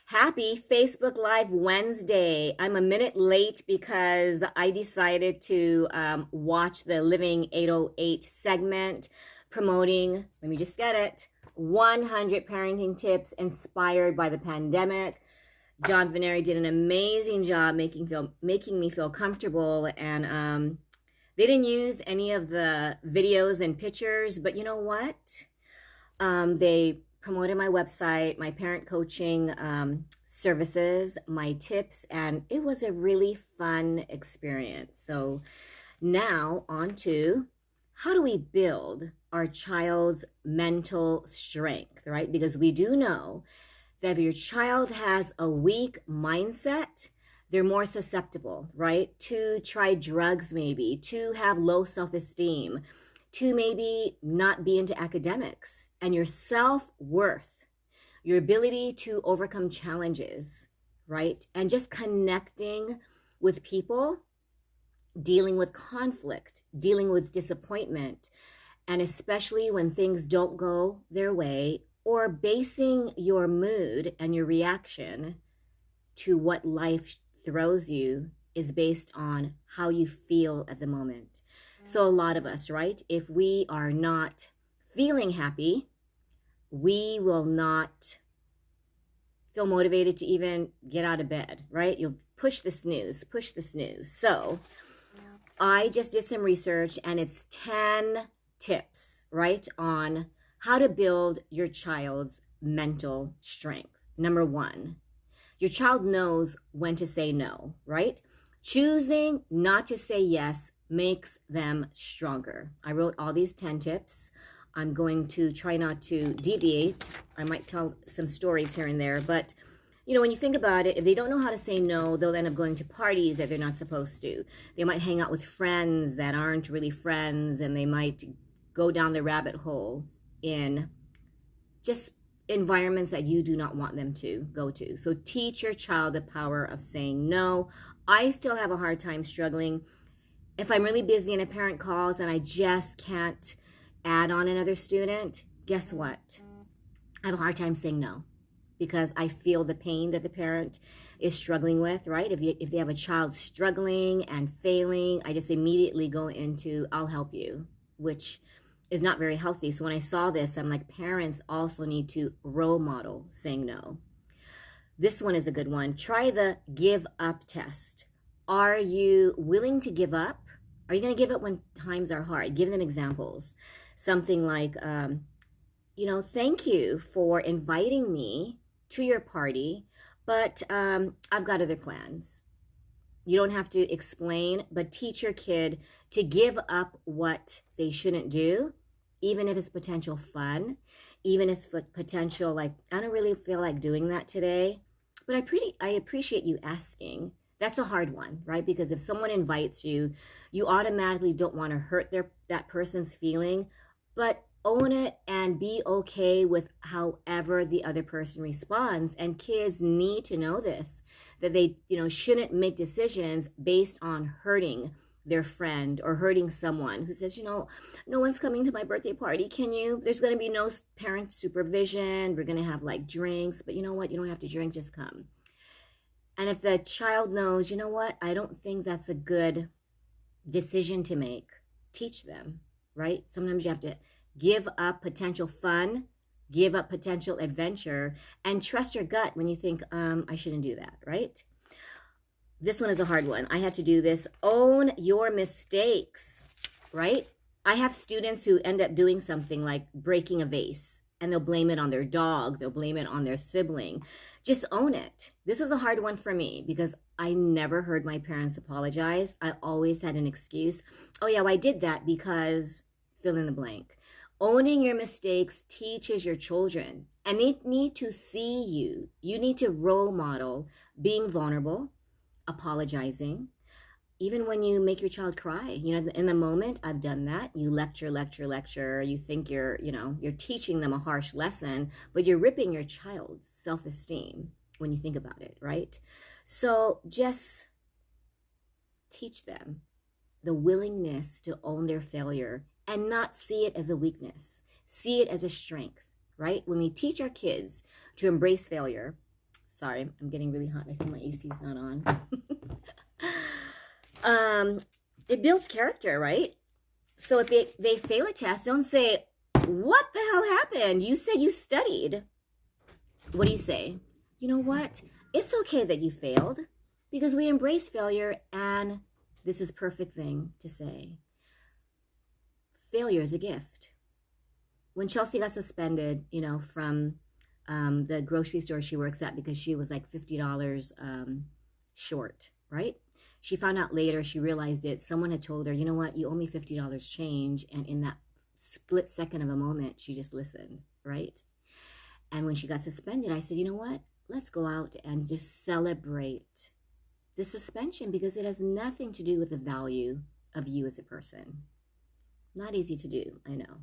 Happy Facebook Live Wednesday. I'm a minute late because I decided to watch the Living 808 segment promoting, let me just get it, 100 parenting tips inspired by the pandemic. John Veneri did an amazing job making me feel comfortable, and they didn't use any of the videos and pictures, but you know what? They promoted my website, my parent coaching services, my tips, and it was a really fun experience. So now on to how do we build our child's mental strength, right? Because we do know that if your child has a weak mindset, they're more susceptible, right? To try drugs, maybe, to have low self esteem, to maybe not be into academics. And your self worth, your ability to overcome challenges, right? And just connecting with people, dealing with conflict, dealing with disappointment, and especially when things don't go their way, or basing your mood and your reaction to what life throws you is based on how you feel at the moment. So a lot of us, right? If we are not feeling happy, we will not feel motivated to even get out of bed, right? You'll push the snooze, push the snooze. So I just did some research, and it's 10 tips, right, on how to build your child's mental strength. Number one, your child knows when to say no, right? Choosing not to say yes makes them stronger. I wrote all these 10 tips. I'm going to try not to deviate. I might tell some stories here and there, but when you think about it, if they don't know how to say no, they'll end up going to parties that they're not supposed to. They might hang out with friends that aren't really friends, and they might go down the rabbit hole in just environments that you do not want them to go to. So teach your child the power of saying no. I still have a hard time struggling. If I'm really busy and a parent calls and I just can't add on another student, guess what? I have a hard time saying no because I feel the pain that the parent is struggling with, right? If they have a child struggling and failing, I just immediately go into, I'll help you, which is not very healthy. So when I saw this, I'm like, parents also need to role model saying no. This one is a good one. Try the give up test. Are you willing to give up? Are you going to give up when times are hard? Give them examples. Something like, thank you for inviting me to your party, but I've got other plans. You don't have to explain, but teach your kid to give up what they shouldn't do, even if it's potential fun, even if it's potential like, I don't really feel like doing that today, but I appreciate you asking. That's a hard one, right? Because if someone invites you, you automatically don't want to hurt that person's feeling, but own it and be okay with however the other person responds. And kids need to know this, that they, shouldn't make decisions based on hurting their friend or hurting someone who says, no one's coming to my birthday party. There's going to be no parent supervision. We're going to have like drinks, but you know what? You don't have to drink, just come. And if the child knows, you know what? I don't think that's a good decision to make. Teach them, right? Sometimes you have to give up potential fun, give up potential adventure, and trust your gut when you think, I shouldn't do that, right? This one is a hard one. I had to do this. Own your mistakes, right? I have students who end up doing something like breaking a vase, and they'll blame it on their dog. They'll blame it on their sibling. Just own it. This is a hard one for me because I never heard my parents apologize. I always had an excuse. Oh yeah, well, I did that because fill in the blank. Owning your mistakes teaches your children, and they need to see you. You need to role model being vulnerable, apologizing, even when you make your child cry. In the moment, I've done that. You lecture. You think you're teaching them a harsh lesson, but you're ripping your child's self-esteem when you think about it, right? So just teach them the willingness to own their failure and not see it as a weakness. See it as a strength, right? When we teach our kids to embrace failure, Sorry, I'm getting really hot. I think my AC is not on. It builds character, right? So if they fail a test, don't say, what the hell happened? You said you studied. What do you say? You know what? It's okay that you failed because we embrace failure, and this is perfect thing to say. Failure is a gift. When Chelsea got suspended, from the grocery store she works at because she was like $50 short, right? She found out later, she realized it. Someone had told her, you know what, you owe me $50 change. And in that split second of a moment, she just listened, right? And when she got suspended, I said, you know what, let's go out and just celebrate the suspension because it has nothing to do with the value of you as a person. Not easy to do, I know.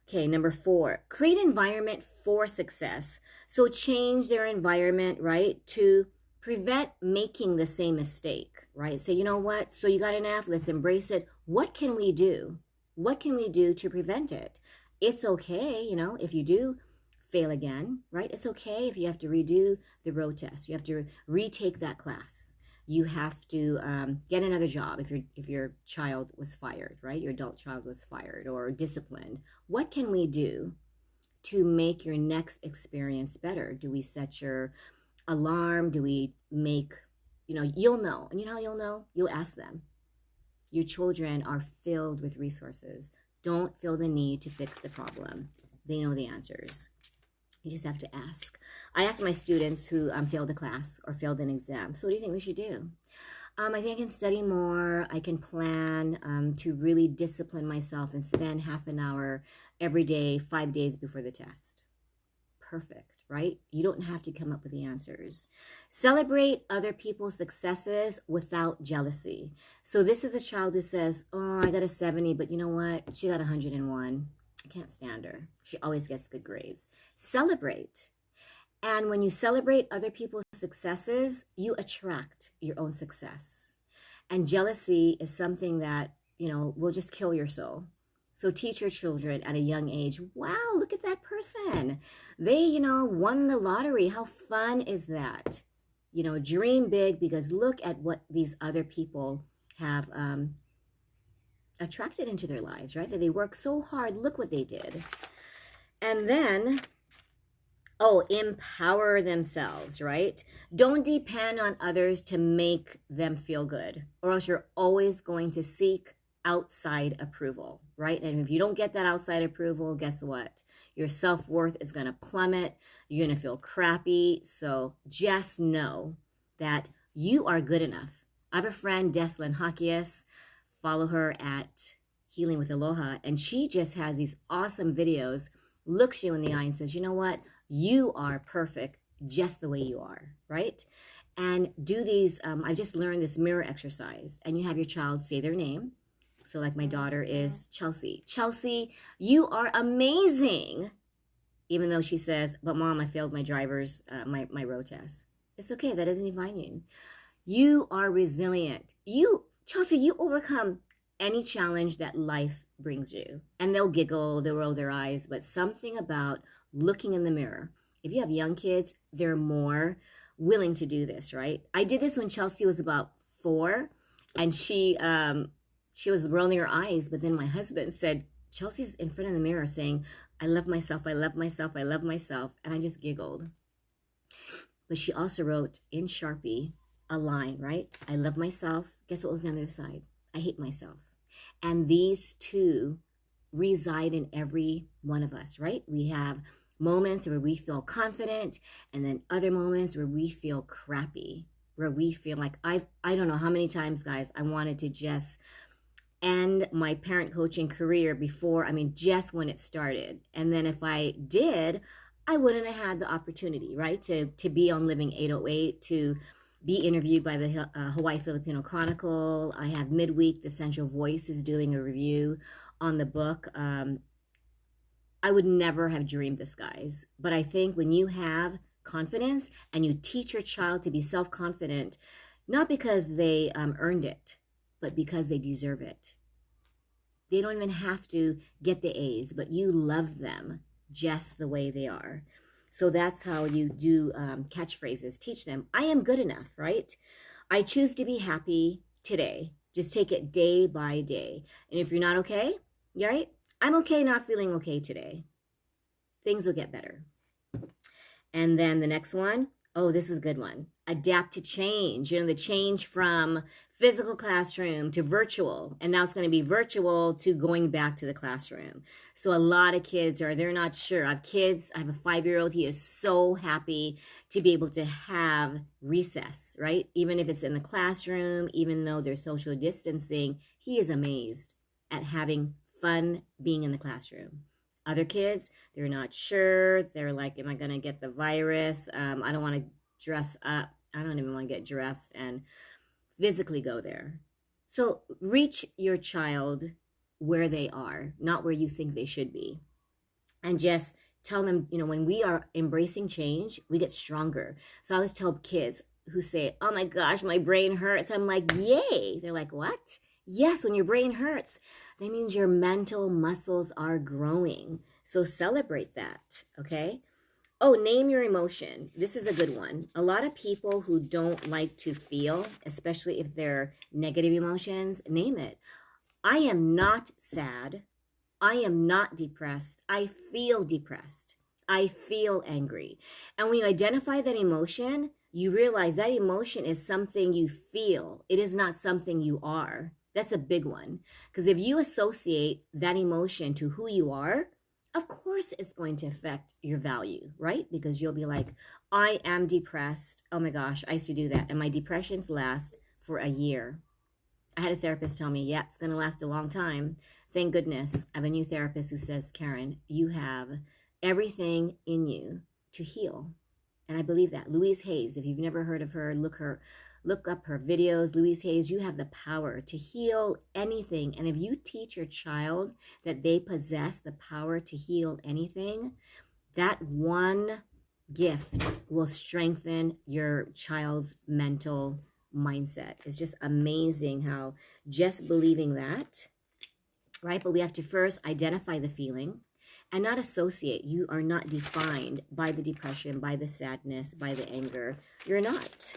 Okay, number 4, create an environment for success. So change their environment, right, to prevent making the same mistake, right? Say, you know what? So you got an F, let's embrace it. What can we do? What can we do to prevent it? It's okay, if you do fail again, right? It's okay if you have to redo the road test. You have to retake that class. You have to get another job if your child was fired, right? Your adult child was fired or disciplined. What can we do to make your next experience better? Do we set your alarm? Do we make, you'll know. And you know how you'll know? You'll ask them. Your children are filled with resources. Don't feel the need to fix the problem. They know the answers. You just have to ask. I ask my students who failed a class or failed an exam, so what do you think we should do? I think I can study more. I can plan to really discipline myself and spend half an hour every day, 5 days before the test. Perfect, right? You don't have to come up with the answers. Celebrate other people's successes without jealousy. So this is a child who says, oh, I got a 70, but you know what? She got 101. I can't stand her. She always gets good grades. Celebrate. And when you celebrate other people's successes, you attract your own success. And jealousy is something that, will just kill your soul. So teach your children at a young age, wow, look at that person. They, won the lottery. How fun is that? Dream big because look at what these other people have attracted into their lives, right? That they work so hard. Look what they did. And then, empower themselves, right? Don't depend on others to make them feel good, or else you're always going to seek outside approval, right? And if you don't get that outside approval, guess what? Your self-worth is going to plummet. You're going to feel crappy. So just know that you are good enough. I have a friend, Deslin Hakias. Follow her at Healing with Aloha, and she just has these awesome videos, looks you in the eye and says, you know what? You are perfect just the way you are, right? And do these, I just learned this mirror exercise, and you have your child say their name. So like my daughter is Chelsea. Chelsea, you are amazing. Even though she says, but mom, I failed my driver's, my road test. It's okay, that doesn't define you. You are resilient. Chelsea, you overcome any challenge that life brings you. And they'll giggle, they'll roll their eyes, but something about looking in the mirror. If you have young kids, they're more willing to do this, right? I did this when Chelsea was about 4, and she was rolling her eyes, but then my husband said, Chelsea's in front of the mirror saying, I love myself, I love myself, I love myself. And I just giggled. But she also wrote in Sharpie a line, right? I love myself. Guess what was on the other side? I hate myself. And these two reside in every one of us, right? We have moments where we feel confident, and then other moments where we feel crappy, where we feel like I don't know how many times, guys, I wanted to just end my parent coaching career just when it started. And then if I did, I wouldn't have had the opportunity, right? To be on Living 808, to be interviewed by the Hawaii Filipino Chronicle. I have midweek, the Central Voice is doing a review on the book. I would never have dreamed this, guys. But I think when you have confidence and you teach your child to be self-confident, not because they earned it, but because they deserve it. They don't even have to get the A's, but you love them just the way they are. So that's how you do catchphrases. Teach them, I am good enough, right? I choose to be happy today. Just take it day by day. And if you're not okay, you right? I'm okay not feeling okay today. Things will get better. And then the next one, oh, this is a good one. Adapt to change. You know, the change from physical classroom to virtual. And now it's going to be virtual to going back to the classroom. So a lot of kids they're not sure. I have kids, I have a 5-year-old. He is so happy to be able to have recess, right? Even if it's in the classroom, even though there's social distancing, he is amazed at having fun being in the classroom. Other kids, they're not sure. They're like, am I going to get the virus? I don't want to dress up. I don't even want to get dressed and physically go there. So reach your child where they are, not where you think they should be. And just tell them, you know, when we are embracing change, we get stronger. So I always tell kids who say, oh my gosh, my brain hurts. I'm like, yay. They're like, what? Yes, when your brain hurts, that means your mental muscles are growing. So celebrate that, okay? Oh, name your emotion. This is a good one. A lot of people who don't like to feel, especially if they're negative emotions, name it. I am not sad. I am not depressed. I feel depressed. I feel angry. And when you identify that emotion, you realize that emotion is something you feel. It is not something you are. That's a big one. Because if you associate that emotion to who you are, of course it's going to affect your value, right? Because you'll be like, I am depressed. Oh my gosh, I used to do that. And my depressions last for a year. I had a therapist tell me, yeah, it's going to last a long time. Thank goodness I have a new therapist who says, Karen, you have everything in you to heal. And I believe that. Louise Hayes, if you've never heard of her, look up her videos. Louise Hayes, you have the power to heal anything. And if you teach your child that they possess the power to heal anything, that one gift will strengthen your child's mental mindset. It's just amazing how just believing that, right? But we have to first identify the feeling and not associate. You are not defined by the depression, by the sadness, by the anger. You're not.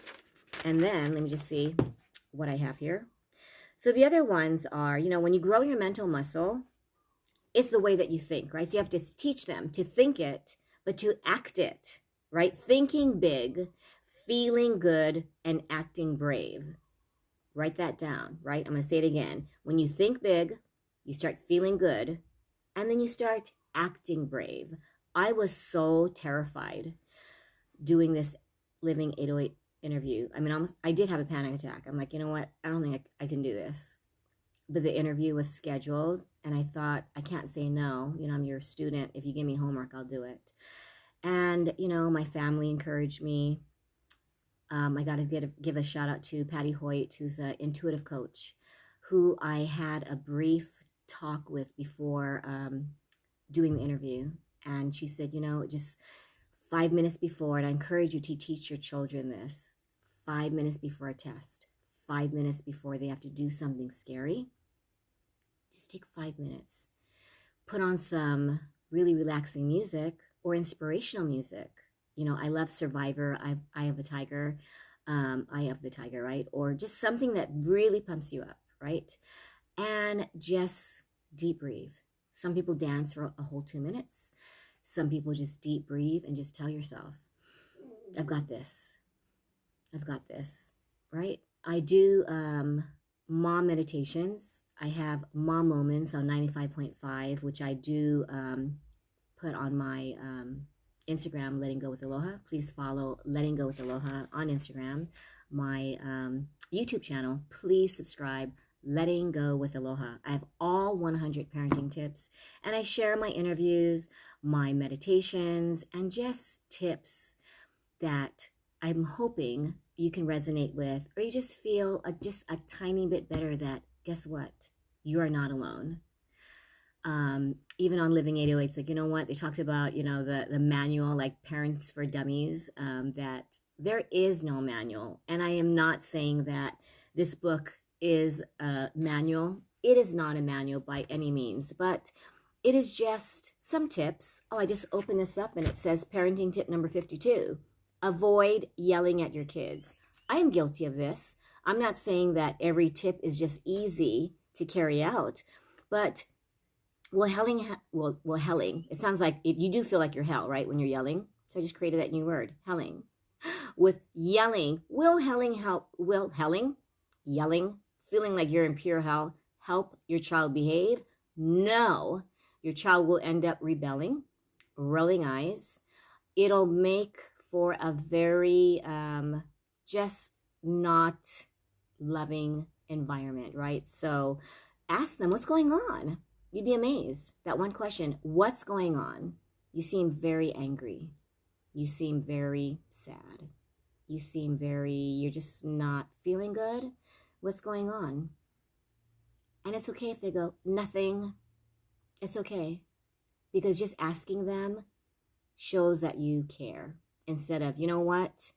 And then let me just see what I have here. So the other ones are, you know, when you grow your mental muscle, it's the way that you think, right? So you have to teach them to think it, but to act it, right? Thinking big, feeling good, and acting brave. Write that down, right? I'm going to say it again. When you think big, you start feeling good, and then you start acting brave. I was so terrified doing this Living 808 interview. I mean, I did have a panic attack. I'm like, you know what? I don't think I can do this. But the interview was scheduled, and I thought, I can't say no. You know, I'm your student. If you give me homework, I'll do it. And, you know, my family encouraged me. I got to give a shout out to Patty Hoyt, who's an intuitive coach, who I had a brief talk with before doing the interview. And she said, you know, just 5 minutes before, and I encourage you to teach your children this, 5 minutes before a test, 5 minutes before they have to do something scary, just take 5 minutes. Put on some really relaxing music or inspirational music. You know, I love Survivor, Eye of the Tiger, right? Or just something that really pumps you up, right? And just deep breathe. Some people dance for a whole 2 minutes. Some people just deep breathe and just tell yourself, I've got this. I've got this, right? I do mom meditations. I have mom moments on 95.5, which I do put on my Instagram, Letting Go with Aloha. Please follow Letting Go with Aloha on Instagram. My YouTube channel, please subscribe, Letting Go with Aloha. I have all 100 parenting tips, and I share my interviews, my meditations, and just tips that I'm hoping you can resonate with, or you just feel just a tiny bit better that, guess what? You are not alone. Even on Living 808, it's like, you know what? They talked about, you know, the manual, like Parents for Dummies, that there is no manual. And I am not saying that this book is a manual. It is not a manual by any means, but it is just some tips. Oh, I just opened this up and it says parenting tip number 52. Avoid yelling at your kids. I am guilty of this. I'm not saying that every tip is just easy to carry out, but helling. It sounds like you do feel like you're hell, right, when you're yelling. So I just created that new word, helling. With yelling, yelling, feeling like you're in pure hell, help your child behave? No. Your child will end up rebelling, rolling eyes. It'll make for a very just not loving environment, right? So ask them, what's going on? You'd be amazed. That one question, what's going on? You seem very angry. You seem very sad. You seem you're just not feeling good. What's going on? And it's okay if they go, nothing. It's okay. Because just asking them shows that you care. Instead of, you know what?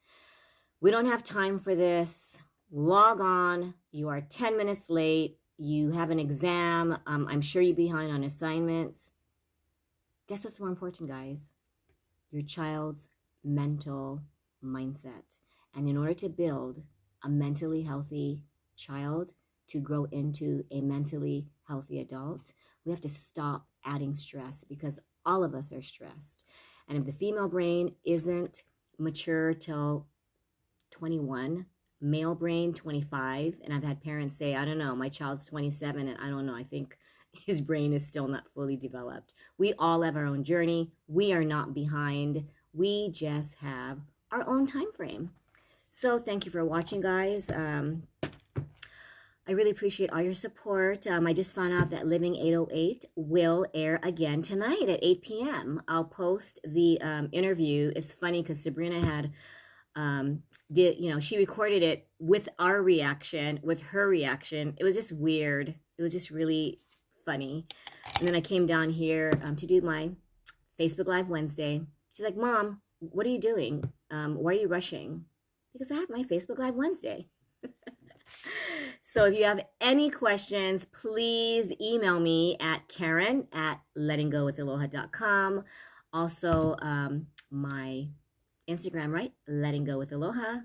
We don't have time for this. Log on. You are 10 minutes late. You have an exam. I'm sure you're behind on assignments. Guess what's more important, guys? Your child's mental mindset. And in order to build a mentally healthy child to grow into a mentally healthy adult, we have to stop adding stress, because all of us are stressed. And if the female brain isn't mature till 21, male brain 25, and I've had parents say, I don't know, my child's 27 and I don't know, I think his brain is still not fully developed. We all have our own journey. We are not behind. We just have our own time frame. So thank you for watching, guys. I really appreciate all your support. I just found out that Living 808 will air again tonight at 8 p.m. I'll post the interview. It's funny because Sabrina had she recorded it with our reaction, with her reaction. It was just weird. It was just really funny. And then I came down here to do my Facebook Live Wednesday. She's like, Mom, what are you doing? Why are you rushing? Because I have my Facebook Live Wednesday. So if you have any questions, please email me at Karen@lettinggowithaloha.com. Also, my Instagram, right? Letting Go with Aloha.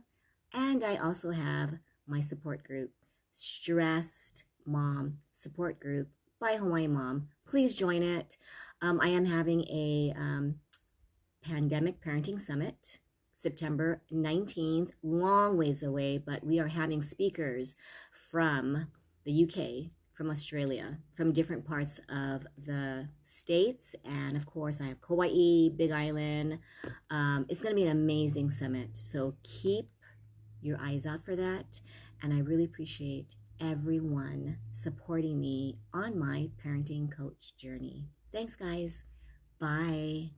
And I also have my support group, Stressed Mom Support Group by Hawaii Mom. Please join it. I am having a pandemic parenting summit, September 19th, long ways away, but we are having speakers from the UK, from Australia, from different parts of the States, and of course I have Kauai, Big Island. It's going to be an amazing summit, so keep your eyes out for that, and I really appreciate everyone supporting me on my parenting coach journey. Thanks, guys. Bye.